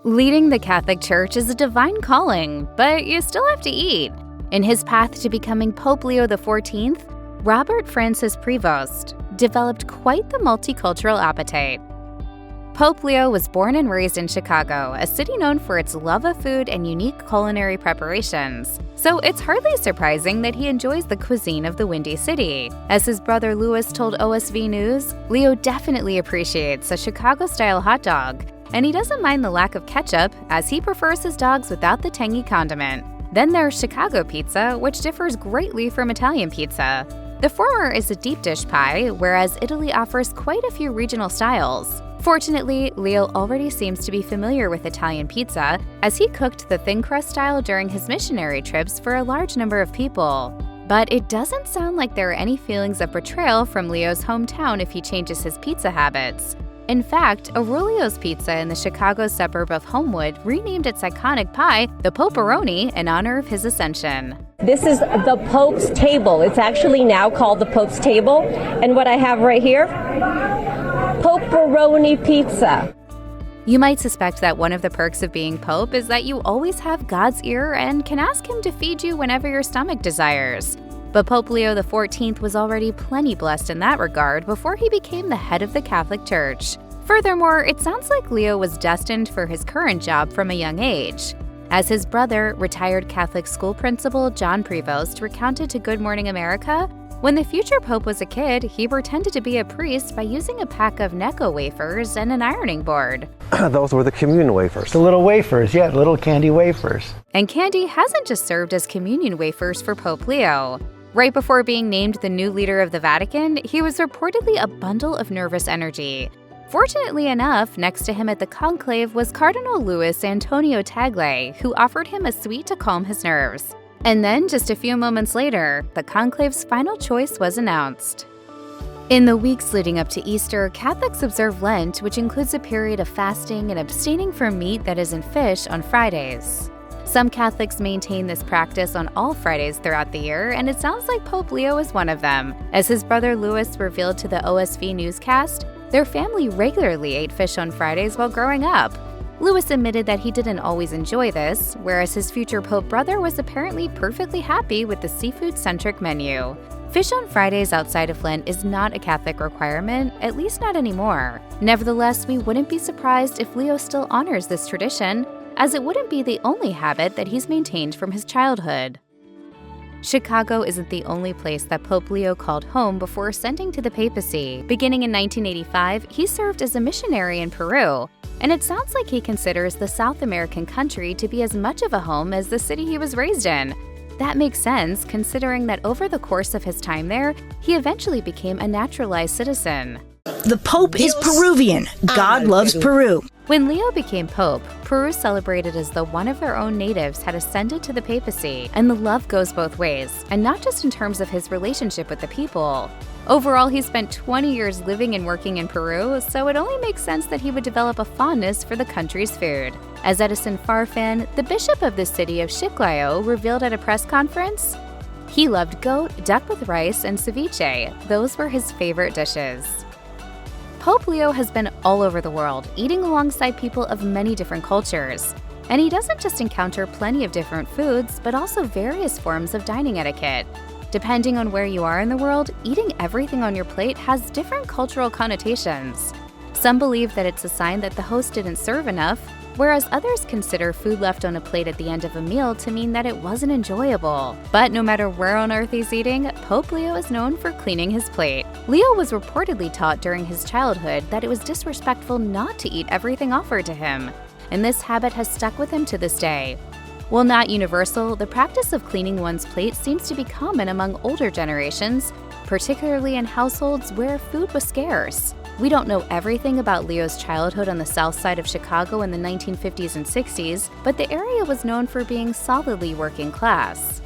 Leading the Catholic Church is a divine calling, but you still have to eat. In his path to becoming Pope Leo XIV, Robert Francis Prevost developed quite the multicultural appetite. Pope Leo was born and raised in Chicago, a city known for its love of food and unique culinary preparations. So it's hardly surprising that he enjoys the cuisine of the Windy City. As his brother Louis told OSV News, Leo definitely appreciates a Chicago-style hot dog, and he doesn't mind the lack of ketchup, as he prefers his dogs without the tangy condiment. Then there's Chicago pizza, which differs greatly from Italian pizza. The former is a deep dish pie, whereas Italy offers quite a few regional styles. Fortunately, Leo already seems to be familiar with Italian pizza, as he cooked the thin crust style during his missionary trips for a large number of people. But it doesn't sound like there are any feelings of betrayal from Leo's hometown if he changes his pizza habits. In fact, Aurelio's Pizza in the Chicago suburb of Homewood renamed its iconic pie the Poperoni in honor of his ascension. This is the Pope's Table. It's actually now called the Pope's Table. And what I have right here, Poperoni pizza. You might suspect that one of the perks of being Pope is that you always have God's ear and can ask him to feed you whenever your stomach desires. But Pope Leo XIV was already plenty blessed in that regard before he became the head of the Catholic Church. Furthermore, it sounds like Leo was destined for his current job from a young age. As his brother, retired Catholic school principal John Prevost, recounted to Good Morning America, when the future pope was a kid, he pretended to be a priest by using a pack of Necco wafers and an ironing board. Those were the communion wafers. The little wafers, yeah, little candy wafers. And candy hasn't just served as communion wafers for Pope Leo. Right before being named the new leader of the Vatican, he was reportedly a bundle of nervous energy. Fortunately enough, next to him at the conclave was Cardinal Luis Antonio Tagle, who offered him a sweet to calm his nerves. And then, just a few moments later, the conclave's final choice was announced. In the weeks leading up to Easter, Catholics observe Lent, which includes a period of fasting and abstaining from meat that isn't fish on Fridays. Some Catholics maintain this practice on all Fridays throughout the year, and it sounds like Pope Leo is one of them. As his brother Louis revealed to the OSV newscast, their family regularly ate fish on Fridays while growing up. Louis admitted that he didn't always enjoy this, whereas his future Pope brother was apparently perfectly happy with the seafood-centric menu. Fish on Fridays outside of Lent is not a Catholic requirement, at least not anymore. Nevertheless, we wouldn't be surprised if Leo still honors this tradition, as it wouldn't be the only habit that he's maintained from his childhood. Chicago isn't the only place that Pope Leo called home before ascending to the papacy. Beginning in 1985, he served as a missionary in Peru, and it sounds like he considers the South American country to be as much of a home as the city he was raised in. That makes sense, considering that over the course of his time there, he eventually became a naturalized citizen. The Pope is Peruvian. God loves Peru. When Leo became Pope, Peru celebrated as though one of their own natives had ascended to the papacy, and the love goes both ways, and not just in terms of his relationship with the people. Overall, he spent 20 years living and working in Peru, so it only makes sense that he would develop a fondness for the country's food. As Edison Farfan, the bishop of the city of Chiclayo, revealed at a press conference, he loved goat, duck with rice, and ceviche. Those were his favorite dishes. Pope Leo has been all over the world, eating alongside people of many different cultures. And he doesn't just encounter plenty of different foods, but also various forms of dining etiquette. Depending on where you are in the world, eating everything on your plate has different cultural connotations. Some believe that it's a sign that the host didn't serve enough, whereas others consider food left on a plate at the end of a meal to mean that it wasn't enjoyable. But no matter where on earth he's eating, Pope Leo is known for cleaning his plate. Leo was reportedly taught during his childhood that it was disrespectful not to eat everything offered to him, and this habit has stuck with him to this day. While not universal, the practice of cleaning one's plate seems to be common among older generations, particularly in households where food was scarce. We don't know everything about Leo's childhood on the south side of Chicago in the 1950s and 60s, but the area was known for being solidly working class.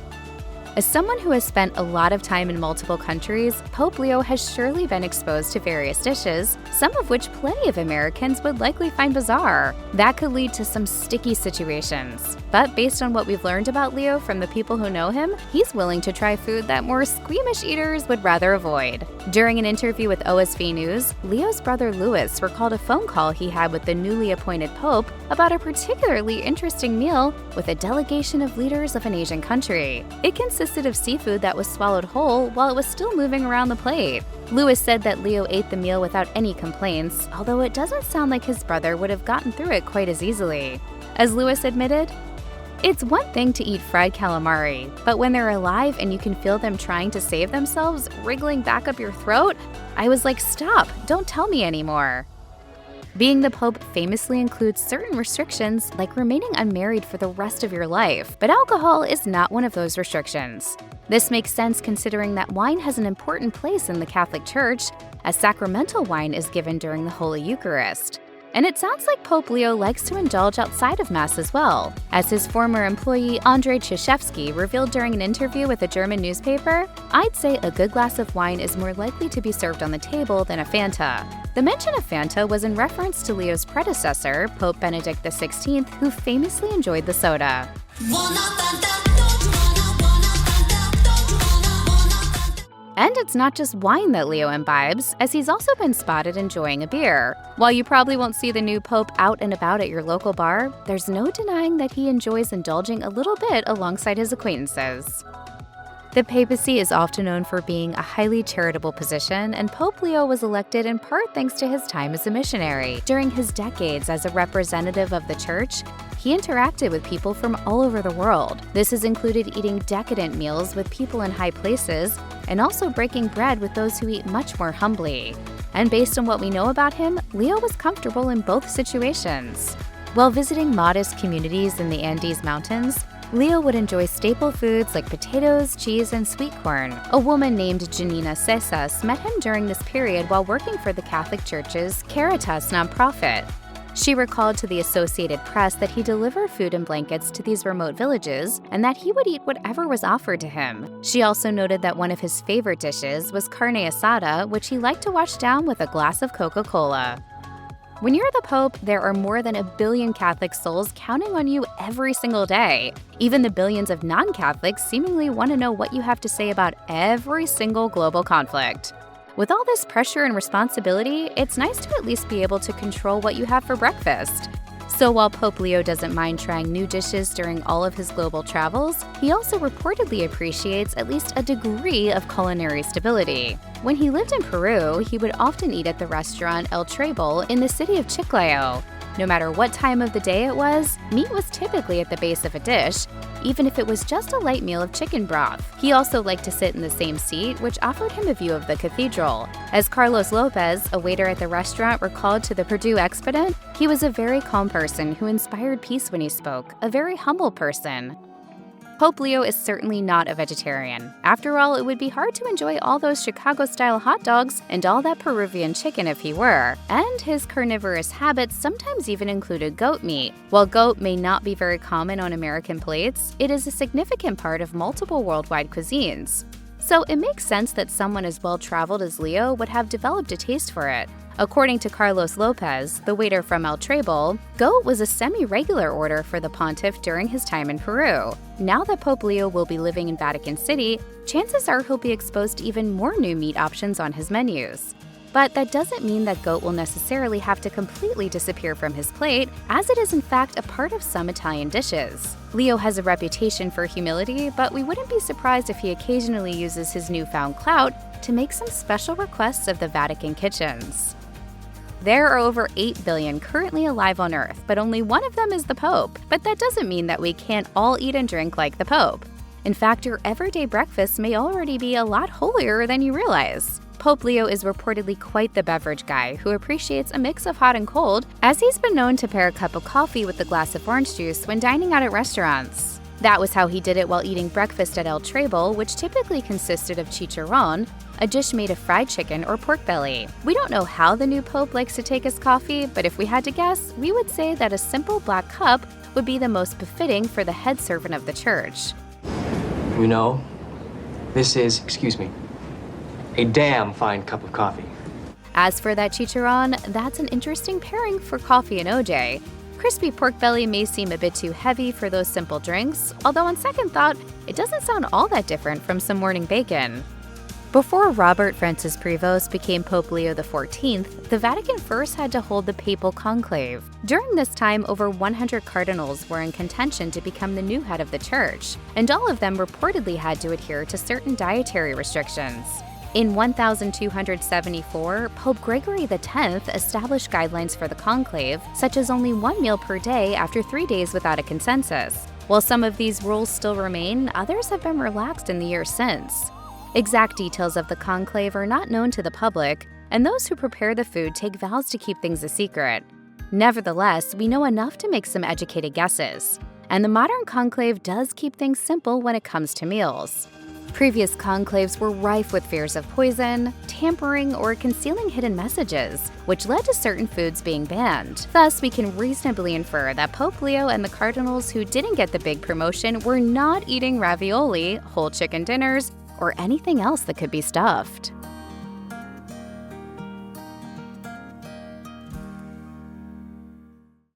As someone who has spent a lot of time in multiple countries, Pope Leo has surely been exposed to various dishes, some of which plenty of Americans would likely find bizarre. That could lead to some sticky situations. But based on what we've learned about Leo from the people who know him, he's willing to try food that more squeamish eaters would rather avoid. During an interview with OSV News, Leo's brother Louis recalled a phone call he had with the newly appointed Pope about a particularly interesting meal with a delegation of leaders of an Asian country. It consisted of seafood that was swallowed whole while it was still moving around the plate. Louis said that Leo ate the meal without any complaints, although it doesn't sound like his brother would have gotten through it quite as easily. As Louis admitted, "It's one thing to eat fried calamari, but when they're alive and you can feel them trying to save themselves, wriggling back up your throat, I was like, stop, don't tell me anymore." Being the Pope famously includes certain restrictions, like remaining unmarried for the rest of your life, but alcohol is not one of those restrictions. This makes sense considering that wine has an important place in the Catholic Church, as sacramental wine is given during the Holy Eucharist. And it sounds like Pope Leo likes to indulge outside of Mass as well. As his former employee Andrzej Krzyzewski revealed during an interview with a German newspaper, "I'd say a good glass of wine is more likely to be served on the table than a Fanta." The mention of Fanta was in reference to Leo's predecessor, Pope Benedict XVI, who famously enjoyed the soda. And it's not just wine that Leo imbibes, as he's also been spotted enjoying a beer. While you probably won't see the new Pope out and about at your local bar, there's no denying that he enjoys indulging a little bit alongside his acquaintances. The papacy is often known for being a highly charitable position, and Pope Leo was elected in part thanks to his time as a missionary. During his decades as a representative of the Church, he interacted with people from all over the world. This has included eating decadent meals with people in high places, and also breaking bread with those who eat much more humbly. And based on what we know about him, Leo was comfortable in both situations. While visiting modest communities in the Andes Mountains, Leo would enjoy staple foods like potatoes, cheese, and sweet corn. A woman named Janina Cesas met him during this period while working for the Catholic Church's Caritas nonprofit. She recalled to the Associated Press that he delivered food and blankets to these remote villages and that he would eat whatever was offered to him. She also noted that one of his favorite dishes was carne asada, which he liked to wash down with a glass of Coca-Cola. When you're the Pope, there are more than 1 billion Catholic souls counting on you every single day. Even the billions of non-Catholics seemingly want to know what you have to say about every single global conflict. With all this pressure and responsibility, it's nice to at least be able to control what you have for breakfast. So while Pope Leo doesn't mind trying new dishes during all of his global travels, he also reportedly appreciates at least a degree of culinary stability. When he lived in Peru, he would often eat at the restaurant El Trebol in the city of Chiclayo. No matter what time of the day it was, meat was typically at the base of a dish, even if it was just a light meal of chicken broth. He also liked to sit in the same seat, which offered him a view of the cathedral. As Carlos Lopez, a waiter at the restaurant, recalled to the Purdue Expedient, he was a very calm person who inspired peace when he spoke, a very humble person. Pope Leo is certainly not a vegetarian. After all, it would be hard to enjoy all those Chicago-style hot dogs and all that Peruvian chicken if he were. And his carnivorous habits sometimes even included goat meat. While goat may not be very common on American plates, it is a significant part of multiple worldwide cuisines. So it makes sense that someone as well-traveled as Leo would have developed a taste for it. According to Carlos Lopez, the waiter from El Trebol, goat was a semi-regular order for the pontiff during his time in Peru. Now that Pope Leo will be living in Vatican City, chances are he'll be exposed to even more new meat options on his menus. But that doesn't mean that goat will necessarily have to completely disappear from his plate, as it is in fact a part of some Italian dishes. Leo has a reputation for humility, but we wouldn't be surprised if he occasionally uses his newfound clout to make some special requests of the Vatican kitchens. There are over 8 billion currently alive on Earth, but only one of them is the Pope. But that doesn't mean that we can't all eat and drink like the Pope. In fact, your everyday breakfast may already be a lot holier than you realize. Pope Leo is reportedly quite the beverage guy who appreciates a mix of hot and cold, as he's been known to pair a cup of coffee with a glass of orange juice when dining out at restaurants. That was how he did it while eating breakfast at El Trebol, which typically consisted of chicharrón, a dish made of fried chicken or pork belly. We don't know how the new Pope likes to take his coffee, but if we had to guess, we would say that a simple black cup would be the most befitting for the head servant of the church. We know This is, excuse me, a damn fine cup of coffee. As for that chicharron, that's an interesting pairing for coffee and OJ. Crispy pork belly may seem a bit too heavy for those simple drinks, although on second thought, it doesn't sound all that different from some morning bacon. Before Robert Francis Prevost became Pope Leo XIV, the Vatican first had to hold the papal conclave. During this time, over 100 cardinals were in contention to become the new head of the church, and all of them reportedly had to adhere to certain dietary restrictions. In 1274, Pope Gregory X established guidelines for the conclave, such as only 1 meal per day after 3 days without a consensus. While some of these rules still remain, others have been relaxed in the years since. Exact details of the conclave are not known to the public, and those who prepare the food take vows to keep things a secret. Nevertheless, we know enough to make some educated guesses, and the modern conclave does keep things simple when it comes to meals. Previous conclaves were rife with fears of poison, tampering, or concealing hidden messages, which led to certain foods being banned. Thus, we can reasonably infer that Pope Leo and the cardinals who didn't get the big promotion were not eating ravioli, whole chicken dinners, or anything else that could be stuffed.